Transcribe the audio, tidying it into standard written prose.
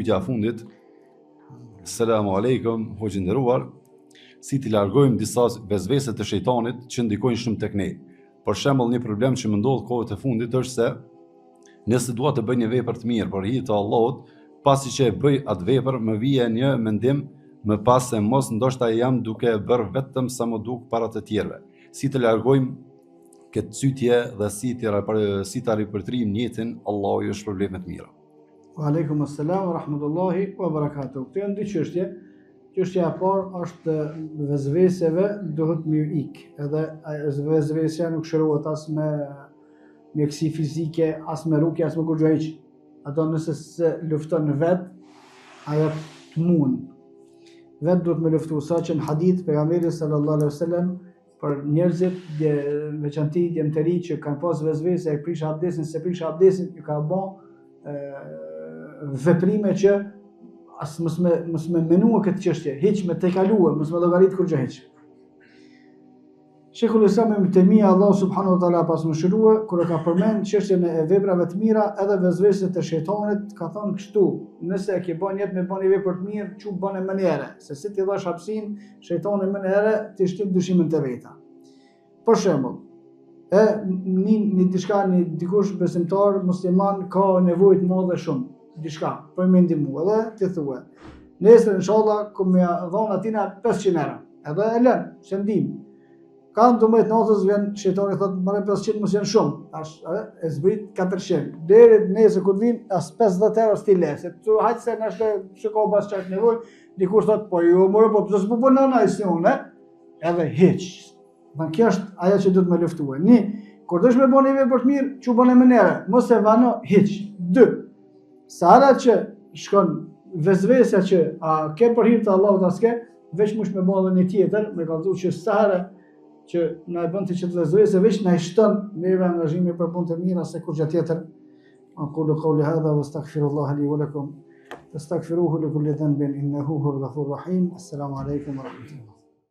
pyetja e fundit. Selamu alaikum, hoxhë nderuar. Si t'i largojmë disa vezvese të shejtanit që ndikojnë shumë tek ne. Për shembull, një problem që më ndodh kohët e fundit është se nëse dua të bëj një vepër të mirë për hir të Allahut, pasi që e bëj atë vepër, më vjen një mendim më pas se mos ndoshta jam duke bërë vetëm sa më duk para të tjerëve. Si të largojmë këtë çytje dhe si ta ripërtrim jetën, Allahu ju shpërblet të mira. Wa aleikum assalam wa rahmatullahi wa barakatuh. Këtë janë dy çështje. Çështja e parë është vezveseve duhet me ik. Edhe vezvesja nuk shërohet as me mjekësi fizike, as me rukje, as me kurrë hiç. Ato nëse se lufton vet, ajo të mund. Vet duhet me luftu, sa që në hadith pejgamberi sallallahu alaihi wasallam për njerëzit veçanti djemtëri që kanë pas vezvese e prish abdesin, se prish abdesin, ju ka bën veprime që as mos me menua këtë çështje, hiç me tejkaluar, mos me llogarit kur gjë hiç. Sheikhul Islam Ibn Taymija, Allah subhanahu wa taala pas më shërua, kur e ka përmend çështjen e veprave të mira edhe vezveset të shejtanit, ka thënë kështu: nëse e ke bën jetë me bën një vepër të mirë, çu bën më herë, se si ti dhash hapsin, shejtani më herë ti shtyp dyshimin te veta. Për shembull, një dikush besimtar musliman ka nevojë të madhe shumë. Diçka për me ndihmu edhe ti thua nesër inshallah ku më dhon atina 500 euro edhe e lën se ndim ka 12 natës vjen shejtani thotë marrë 500 mos janë shumë tash e zbrit 400 deri nesër kur vin as 50 euro sti lese tu hajt se na shiko pas çak nevojë dikush thotë po ju morë po pse s'po bën ana si unë edhe hiç kjo është ajo që duhet me luftuar kur dosh me bëni vepër të mirë çu bën më herë mos e vano hiç 2 Sara që shkon vezvesja që a ke për hir të Allahut as ke, veç mush me bën edhe një tjetër, me kallëzu që Sara që na e bën ti që të vezvesë veç na i shton me angazhimi për punë të mira se kur gjë tjetër. Aqulu qawli hadha wastaghfirullaha li wa lakum. Astaghfiruhu li kulli dhanbin innahu huwal ghafurur rahim. Assalamu alaikum wa rahmatullah.